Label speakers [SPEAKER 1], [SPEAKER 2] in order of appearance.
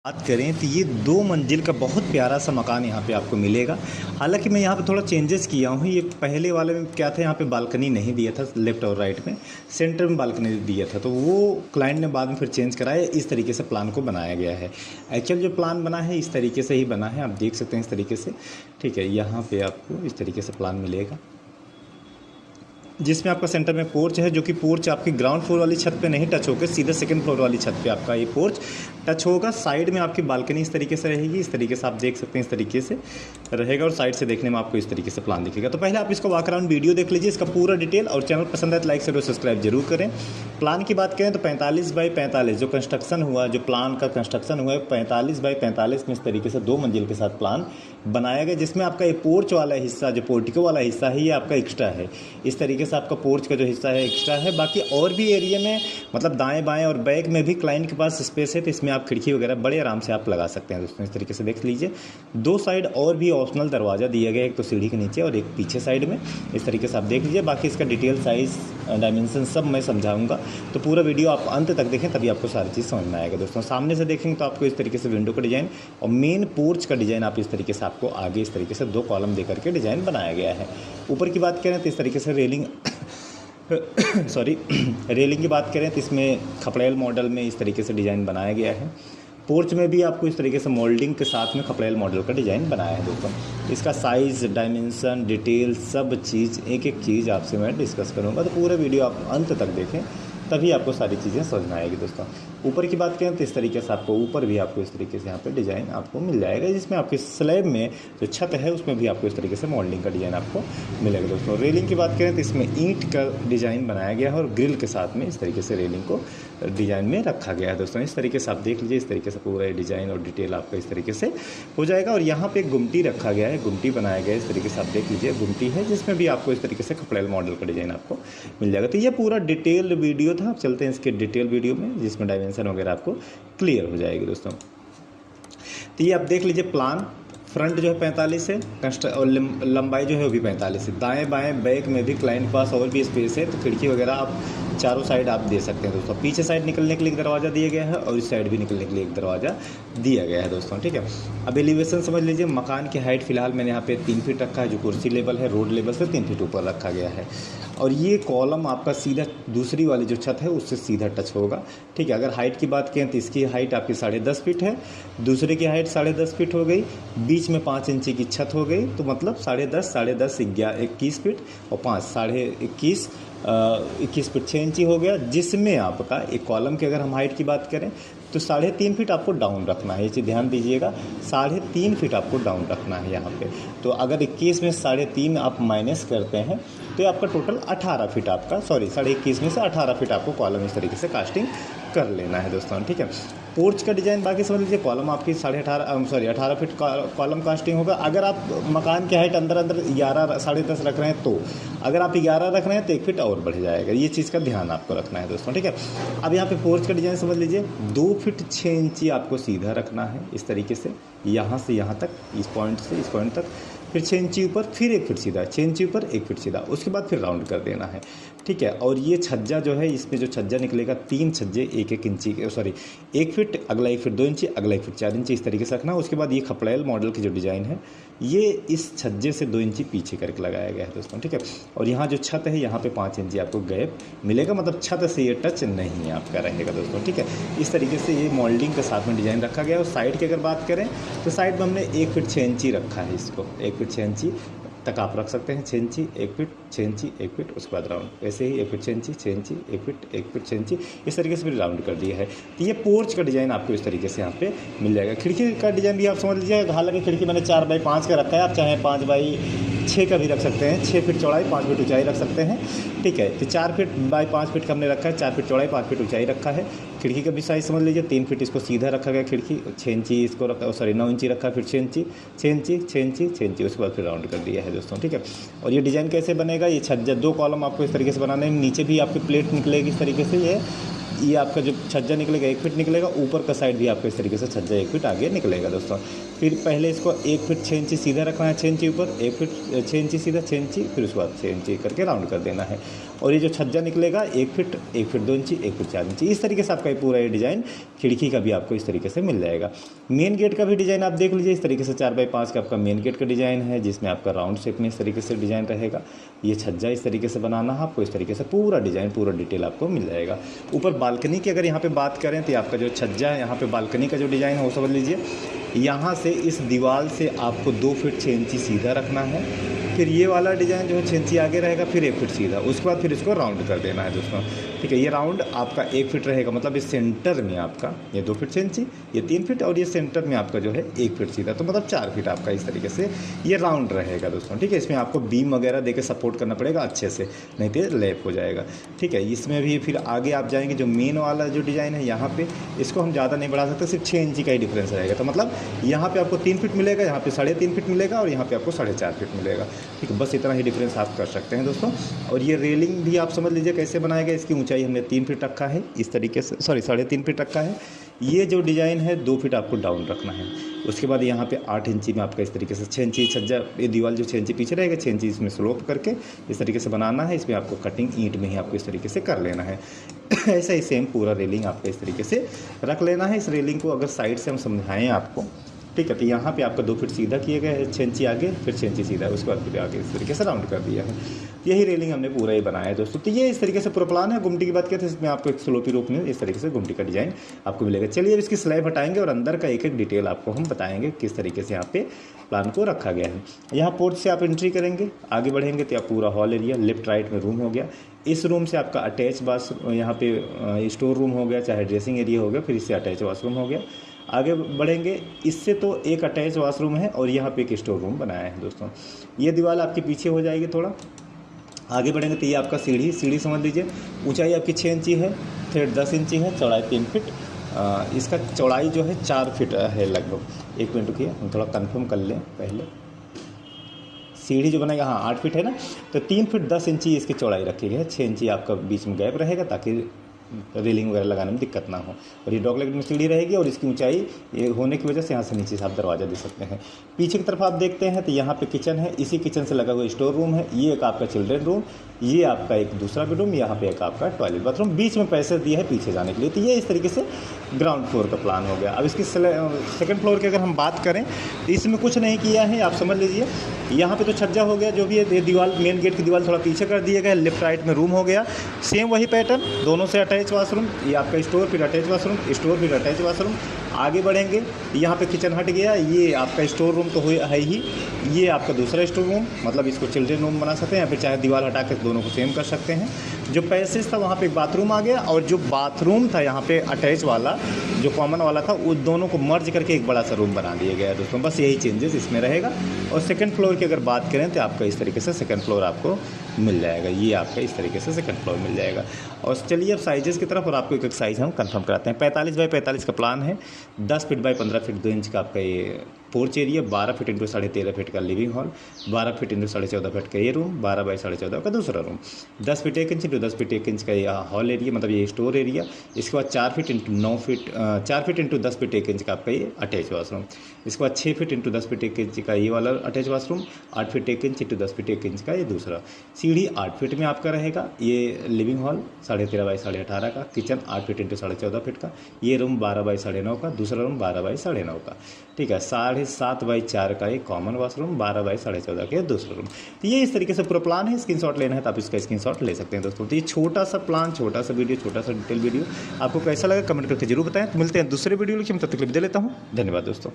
[SPEAKER 1] बात करें तो ये 2 मंजिल का बहुत प्यारा सा मकान यहाँ पे आपको मिलेगा। हालाँकि मैं यहाँ पे थोड़ा चेंजेस किया हूँ। ये पहले वाले में क्या था, यहाँ पे बालकनी नहीं दिया था, लेफ़्ट और राइट में, सेंटर में बालकनी दिया था, तो वो क्लाइंट ने बाद में फिर चेंज कराया। इस तरीके से प्लान को बनाया गया है। एक्चुअल जो प्लान बना है इस तरीके से ही बना है, आप देख सकते हैं इस तरीके से। ठीक है, यहाँ पर आपको इस तरीके से प्लान मिलेगा, जिसमें आपका सेंटर में पोर्च है, जो कि पोर्च आपकी ग्राउंड फ्लोर वाली छत पे नहीं टच होकर सीधा सेकंड फ्लोर वाली छत पे आपका ये पोर्च टच होगा। साइड में आपकी बालकनी इस तरीके से रहेगी, इस तरीके से आप देख सकते हैं, इस तरीके से रहेगा और साइड से देखने में आपको इस तरीके से प्लान दिखेगा। तो पहले आप इसको वॉक अराउंड वीडियो देख लीजिए, इसका पूरा डिटेल, और चैनल पसंद है तो लाइक शेयर और सब्सक्राइब जरूर करें। प्लान की बात करें तो 45 बाई 45 जो कंस्ट्रक्शन हुआ, जो प्लान का कंस्ट्रक्शन हुआ है 45 बाई 45 में इस तरीके से 2 मंजिल के साथ प्लान बनाया गया, जिसमें आपका ये पोर्च वाला हिस्सा, जो पोर्टिको वाला हिस्सा है, ये आपका एक्स्ट्रा है। इस तरीके से आपका पोर्च का जो हिस्सा है एक्स्ट्रा है। बाकी और भी एरिया में, मतलब दाएं बाएं और बैक में भी क्लाइंट के पास स्पेस है, तो इसमें आप खिड़की वगैरह बड़े आराम से आप लगा सकते हैं दोस्तों। इस तरीके से देख लीजिए, 2 साइड और भी ऑप्शनल दरवाज़ा दिया गया है, एक तो सीढ़ी के नीचे और एक पीछे साइड में। इस तरीके से आप देख लीजिए। बाकी इसका डिटेल, साइज़, डायमेंशन सब मैं समझाऊंगा, तो पूरा वीडियो आप अंत तक देखें, तभी आपको सारी चीज़ समझ में आएगा दोस्तों। सामने से देखेंगे तो आपको इस तरीके से विंडो का डिज़ाइन और मेन पोर्च का डिज़ाइन आप इस तरीके से आपको आगे इस तरीके से 2 कॉलम दे करके डिज़ाइन बनाया गया है। ऊपर की बात करें तो इस तरीके से रेलिंग सॉरी रेलिंग की बात करें तो इसमें खपड़ेल मॉडल में इस तरीके से डिज़ाइन बनाया गया है। पोर्च में भी आपको इस तरीके से मोल्डिंग के साथ में खपड़ेल मॉडल का डिज़ाइन बनाया है दोस्तों। इसका साइज़, डायमेंशन, डिटेल, सब चीज़, एक एक चीज़ आपसे मैं डिस्कस करूँगा, तो पूरा वीडियो आप अंत तक देखें, तभी आपको सारी चीज़ें समझ में आएगी दोस्तों। ऊपर की बात करें तो इस तरीके से आपको ऊपर भी आपको इस तरीके से यहाँ पे डिज़ाइन आपको मिल जाएगा, जिसमें आपके स्लैब में जो छत है उसमें भी आपको इस तरीके से मॉडलिंग का डिज़ाइन आपको मिलेगा दोस्तों। रेलिंग की बात करें तो इसमें ईंट का डिज़ाइन बनाया गया है और ग्रिल के साथ में इस तरीके से रेलिंग को डिज़ाइन में रखा गया है दोस्तों। इस तरीके से आप देख लीजिए, इस तरीके से पूरा डिज़ाइन और डिटेल आपका इस तरीके से हो जाएगा। और यहाँ पे गुमटी रखा गया है, गुमटी बनाया गया है, इस तरीके से आप देख लीजिए, गुमटी है, जिसमें भी आपको इस तरीके से खपड़ेल मॉडल का डिज़ाइन आपको मिल जाएगा। तो ये पूरा डिटेल वीडियो था। आप चलते हैं इसके डिटेल वीडियो में, जिसमें डायमेंशन वगैरह आपको क्लियर हो जाएगी दोस्तों। तो ये आप देख लीजिए, प्लान फ्रंट जो है 45 है, और लंबाई जो है वो भी 45 है। दाएं बाएं बैक में भी क्लाइंट के पास और भी स्पेस है, तो खिड़की वगैरह आप चारों साइड आप दे सकते हैं दोस्तों। पीछे साइड निकलने के लिए एक दरवाज़ा दिया गया है और इस साइड भी निकलने के लिए एक दरवाज़ा दिया गया है दोस्तों। ठीक है, अब एलिवेशन समझ लीजिए। मकान की हाइट फिलहाल मैंने यहाँ पे 3 फीट रखा है, जो कुर्सी लेवल है, रोड लेवल से 3 फीट ऊपर रखा गया है। और ये कॉलम आपका सीधा दूसरी वाली जो छत है उससे सीधा टच होगा। ठीक है, अगर हाइट की बात करें तो इसकी हाइट आपकी 10.5 फीट है, दूसरे की हाइट 10.5 फीट हो गई, बीच में 5 इंची की छत हो गई, तो मतलब 10.5 21 फीट और 5 21 फीट 6 इंची हो गया। जिसमें आपका एक कॉलम की अगर हम हाइट की बात करें तो 3.5 फीट आपको डाउन रखना है, ये चीज़ ध्यान दीजिएगा, 3.5 फीट आपको डाउन रखना है यहाँ पे। तो अगर 21 में 3.5 आप माइनस करते हैं तो आपका टोटल 18 फीट आपका, सॉरी 21.5 में से 18 फीट आपको कॉलम इस तरीके से कास्टिंग कर लेना है दोस्तों। ठीक है, पोर्च का डिज़ाइन बाकी समझ लीजिए। कॉलम आपकी 18 फीट कॉलम कास्टिंग होगा। अगर आप मकान की हाइट अंदर 11 10.5 रख रहे हैं, तो अगर आप 11 रख रहे हैं तो 1 फीट और बढ़ जाएगा। ये चीज़ का ध्यान आपको रखना है दोस्तों। ठीक है, अब यहाँ पे पोर्च का डिज़ाइन समझ लीजिए, 2 फीट 6 इंची आपको सीधा रखना है इस तरीके से, यहाँ से यहाँ तक, इस पॉइंट से इस पॉइंट तक, फिर 6 इंची ऊपर, फिर 1 फीट सीधा, 6 इंची ऊपर 1 फीट सीधा, उसके बाद फिर राउंड कर देना है। ठीक है, और ये छज्जा जो है, इसमें जो छज्जा निकलेगा 3 छज्जे 1 इंची के, सॉरी 1 फीट, अगला 1 फीट 2 इंची, अगला 1 फीट 4 इंची, इस तरीके से रखना है। उसके बाद ये खपड़ेल मॉडल की जो डिज़ाइन है, ये इस छज्जे से 2 इंची पीछे करके लगाया गया है दोस्तों। ठीक है, और यहाँ जो छत है यहाँ पे 5 इंची आपको गैप मिलेगा, मतलब छत से ये टच नहीं आपका रहेगा दोस्तों। ठीक है, इस तरीके से ये मोल्डिंग के साथ में डिज़ाइन रखा गया है। और साइड की अगर बात करें तो साइड में हमने 1 फीट 6 इंची रखा है इसको, 1 फीट 6 इंची तक आप रख सकते हैं, 6 इंची 1 फीट 6 इंची 1 फीट, उसके बाद राउंड वैसे ही 1 फीट 6 इंची 6 इंची 1 फीट 6 इंची, इस तरीके से भी राउंड कर दिया है। तो ये पोर्च का डिज़ाइन आपको इस तरीके से यहाँ पे मिल जाएगा। खिड़की का डिज़ाइन भी आप समझ लीजिए। हालांकि खिड़की मैंने 4 बाई 5 का रखा है, आप चाहें 5 बाई 6 का भी रख सकते हैं, 6 फीट चौड़ाई 5 फीट ऊंचाई रख सकते हैं। ठीक है, तो 4 फीट बाई 5 फीट का हमने रखा है, 4 फीट चौड़ाई 5 फीट ऊंचाई रखा है। खिड़की का भी साइज़ समझ लीजिए, 3 फीट इसको सीधा रखा गया खिड़की, 6 इंची इसको रखा, सॉरी 9 इंची रखा, फिर 6 इंची 6 इंची 6 इंची 6 इंची, उसके बाद फिर राउंड कर दिया है दोस्तों। ठीक है, और ये डिज़ाइन कैसे बनेगा, ये छज्जा 2 कॉलम आपको इस तरीके से बनाने हैं, नीचे भी आपकी प्लेट निकलेगी इस तरीके से, ये ये आपका जो छज्जा निकलेगा 1 फीट निकलेगा, ऊपर का साइड भी आपका इस तरीके से छज्जा 1 फीट आगे निकलेगा दोस्तों। फिर पहले इसको 1 फीट 6 इंची सीधा रखना है, 6 इंची ऊपर, 1 फीट 6 इंची सीधा, 6 इंची, फिर उसके बाद 6 इंची करके राउंड कर देना है। और ये जो छज्जा निकलेगा 1 फीट 2 इंची, 1 फीट 4 इंची, इस तरीके से आपका ये पूरा ये डिज़ाइन खिड़की का भी आपको इस तरीके से मिल जाएगा। मेन गेट का भी डिज़ाइन आप देख लीजिए, इस तरीके से 4x5 का आपका मेन गेट का डिज़ाइन है, जिसमें आपका राउंड शेप में इस तरीके से डिज़ाइन रहेगा। ये छज्जा इस तरीके से बनाना है आपको, इस तरीके से पूरा डिज़ाइन पूरा डिटेल आपको मिल जाएगा। ऊपर बालकनी की अगर यहाँ पे बात करें तो आपका जो छज्जा है यहाँ पे बालकनी का जो डिज़ाइन है वो समझ लीजिए, यहाँ से इस दीवार से आपको 2 फीट 6 इंची सीधा रखना है, फिर ये वाला डिज़ाइन जो है 6 इंची आगे रहेगा, फिर 1 फीट सीधा, उसके बाद फिर इसको राउंड कर देना है दोस्तों। ठीक है, ये राउंड आपका 1 फीट रहेगा, मतलब इस सेंटर में आपका ये 2 फीट 6 इंची, ये 3 फीट, और ये सेंटर में आपका जो है 1 फीट सीधा, तो मतलब 4 फीट आपका इस तरीके से ये राउंड रहेगा दोस्तों। ठीक है, इसमें आपको बीम वगैरह देकर सपोर्ट करना पड़ेगा अच्छे से, नहीं तो लैप हो जाएगा। ठीक है, इसमें भी फिर आगे आप जाएंगे, जो मेन वाला जो डिज़ाइन है यहाँ पे इसको हम ज़्यादा नहीं बढ़ा सकते, सिर्फ 6 इंची का ही डिफरेंस रहेगा, तो मतलब यहाँ पे आपको 3 फीट मिलेगा, यहाँ पे 3.5 फीट मिलेगा, और यहाँ पे आपको 4.5 फीट मिलेगा। ठीक है, बस इतना ही डिफरेंस आप कर सकते हैं दोस्तों। और ये रेलिंग भी आप समझ लीजिए कैसे बनाएगा, इसकी ऊंचाई हमने 3 फीट रखा है इस तरीके से, 3.5 फीट रखा है। ये जो डिज़ाइन है 2 फीट आपको डाउन रखना है। उसके बाद यहाँ पे 8 इंची में आपका इस तरीके से 6 इंची छज्जा, ये दीवार जो 6 इंची पीछे रहेगा, 6 इंची इसमें स्लोप करके इस तरीके से बनाना है। इसमें आपको कटिंग ईंट में ही आपको इस तरीके से कर लेना है। ऐसा ही सेम पूरा रेलिंग आपको इस तरीके से रख लेना है। इस रेलिंग को अगर साइड से हम समझाएँ आपको, ठीक है, तो यहाँ पे आपका 2 फीट सीधा किए गए हैं, 6 इंची आगे, फिर 6 इंची सीधा, उसके बाद फिर आगे इस तरीके से राउंड कर दिया है। यही रेलिंग हमने पूरा ही बनाया है दोस्तों। तो ये इस तरीके से पूरा प्लान है। गुमटी की बात करते हैं, इसमें आपको एक स्लोपी रूप में इस तरीके से गुमटी का डिज़ाइन आपको मिलेगा। चलिए अब इसकी स्लैब हटाएंगे और अंदर का एक एक डिटेल आपको हम बताएंगे किस तरीके से यहाँ पे प्लान को रखा गया है। यहाँ पोर्च से आप एंट्री करेंगे, आगे बढ़ेंगे तो आप पूरा हॉल एरिया, लेफ्ट राइट में रूम हो गया। इस रूम से आपका अटैच बाथरूम, यहाँ पे स्टोर रूम हो गया, चाहे ड्रेसिंग एरिया हो गया, फिर इससे अटैच वॉशरूम हो गया। आगे बढ़ेंगे, इससे तो एक अटैच वॉशरूम है और यहाँ पे एक स्टोर रूम बनाया है दोस्तों। ये दीवार आपके पीछे हो जाएगी थोड़ा। आगे बढ़ेंगे तो ये आपका सीढ़ी समझ लीजिए, ऊंचाई आपकी 6 इंची है, फिर 10 इंची है, चौड़ाई 3 फीट। इसका चौड़ाई जो है 4 फीट है लगभग। 1 मिनट रुकिए, हम थोड़ा कंफर्म कर लें पहले। सीढ़ी जो बनाएगा, हाँ 8 फीट है ना, तो 3 फीट 10 इंची इसकी चौड़ाई रखी गई है। 6 इंची आपका बीच में गैप रहेगा ताकि रेलिंग वगैरह लगाने में दिक्कत ना हो। और ये डॉगलेग में सीढ़ी रहेगी, और इसकी ऊंचाई ये होने की वजह से यहाँ से नीचे से आप दरवाज़ा दे सकते हैं। पीछे की तरफ आप देखते हैं तो यहाँ पे किचन है, इसी किचन से लगा हुआ स्टोर रूम है। ये एक आपका चिल्ड्रेन रूम, ये आपका एक दूसरा बेडरूम, यहाँ पे एक आपका टॉयलेट बाथरूम, बीच में पैसे दिए है पीछे जाने के लिए। तो ये इस तरीके से ग्राउंड फ्लोर का प्लान हो गया। अब इसकी सेकंड फ्लोर की अगर हम बात करें तो इसमें कुछ नहीं किया है, आप समझ लीजिए। यहाँ पे तो छज्जा हो गया, जो भी है दीवार, मेन गेट की दीवार थोड़ा पीछे कर दिया गया, लेफ्ट राइट में रूम हो गया, सेम वही पैटर्न, दोनों से अटैच वाशरूम। ये आपका स्टोर, फिर अटैच वाशरूम, स्टोर फिर अटैच वाशरूम। आगे बढ़ेंगे, यहाँ पे किचन हट गया, ये आपका स्टोर रूम तो है ही, ये आपका दूसरा स्टोर रूम, मतलब इसको चिल्ड्रेन रूम बना सकते हैं, या फिर चाहे दीवार हटा कर दोनों को सेम कर सकते हैं। जो पैसेज था वहाँ पे एक बाथरूम आ गया, और जो बाथरूम था यहाँ पे अटैच वाला, जो कॉमन वाला था, उस दोनों को मर्ज करके एक बड़ा सा रूम बना दिया गया है दोस्तों। बस यही चेंजेस इसमें रहेगा। और सेकंड फ्लोर की अगर बात करें तो आपका इस तरीके से सेकंड फ्लोर आपको मिल जाएगा। ये आपका इस तरीके से सेकंड फ्लोर मिल जाएगा। और चलिए अब साइजेस की तरफ, और आपको एक साइज़ हम कंफर्म कराते हैं। 45 बाई 45 का प्लान है, 10 फीट बाई 15 फीट 2 इंच का आपका ये porch area, 12 feet into 13.5 feet का living hall, 12 feet into 14.5 feet का ये रूम, 12 बाई 14.5 का दूसरा room, 10 feet 1 inch into 10 feet 1 inch का ये हॉल एरिया, मतलब ये स्टोर एरिया। इसके बाद 4 feet into 9 feet 4 feet into 10 feet 1 inch का आपका ये अटैच वाशरूम। इसके बाद 6 फीट इंटू 10 फीट 1 इंच का ये वाला attach washroom, 8 feet 1 inch into 10 feet 1 inch का ये दूसरा। सीढ़ी 8 फीट में आपका रहेगा। ये लिविंग हॉल 13.5 बाई 18.5 का, किचन 8 फीट इंटू 14.5 फीट का, ये रूम 12 बाई 9.5 का, दूसरा रूम 12 बाई 9.5 का। ठीक है, 7.5 बाई 4 का एक कॉमन वाशरूम, 12 बाई 14.5 के दूसरा रूम। तो ये इस तरीके से पूरा प्लान है। स्क्रीनशॉट लेना है तो आप इसका स्क्रीनशॉट ले सकते हैं दोस्तों। तो ये छोटा सा प्लान, छोटा सा वीडियो, छोटा सा डिटेल वीडियो आपको कैसा लगा कमेंट करके जरूर बताएं। तो मिलते हैं दूसरे वीडियो लेके, हम तब तक के लिए विदा लेता हूँ। धन्यवाद दोस्तों।